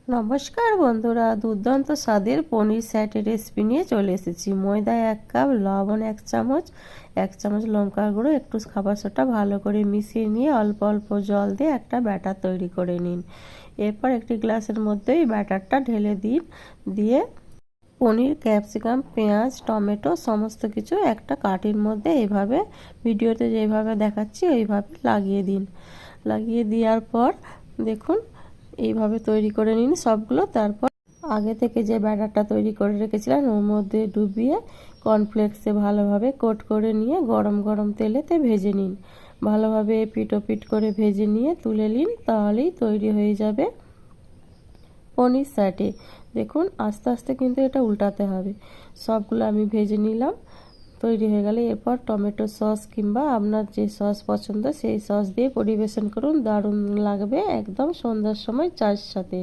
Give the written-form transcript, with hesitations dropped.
নমস্কার বন্ধুরা, দুর্দান্ত স্বাদের পনির স্যাটের রেসিপি নিয়ে চলে এসেছি। ময়দা 1 কাপ, লবণ 1 চামচ, 1 চামচ লঙ্কার গুঁড়ো, একটু খাবার সোডা ভালো করে মিশিয়ে নিয়ে অল্প অল্প জল দিয়ে একটা ব্যাটার তৈরি করে নিন। এরপর একটি গ্লাসের মধ্যে এই ব্যাটারটা ঢেলে দিন। দিয়ে পনির, ক্যাপসিকাম, পেঁয়াজ, টমেটো সমস্ত কিছু একটা কাঠির মধ্যে এইভাবে ভিডিওতে যেভাবে দেখাচ্ছি ওইভাবে লাগিয়ে দিন। লাগিয়ে দেওয়ার পর দেখুন এইভাবে তৈরি করে নিন সবগুলো। তারপর আগে থেকে যে ব্যাটারটা তৈরি করে রেখেছিলেন ওর মধ্যে ডুবিয়ে কর্নফ্লেক্সে ভালোভাবে কোট করে নিয়ে গরম গরম তেলেতে ভেজে নিন। ভালোভাবে এপিট ওপিট করে ভেজে নিয়ে তুলে নিন, তাহলেই তৈরি হয়ে যাবে পনির স্যাটে। দেখুন আস্তে আস্তে কিন্তু এটা উল্টাতে হবে। সবগুলো আমি ভেজে নিলাম, তৈরি হয়ে গেলে এরপর টমেটো সস কিংবা আপনার যে সস পছন্দ সেই সস দিয়ে পরিবেশন করুন। দারুণ লাগবে একদম সন্ধ্যার সময় চায়ের সাথে।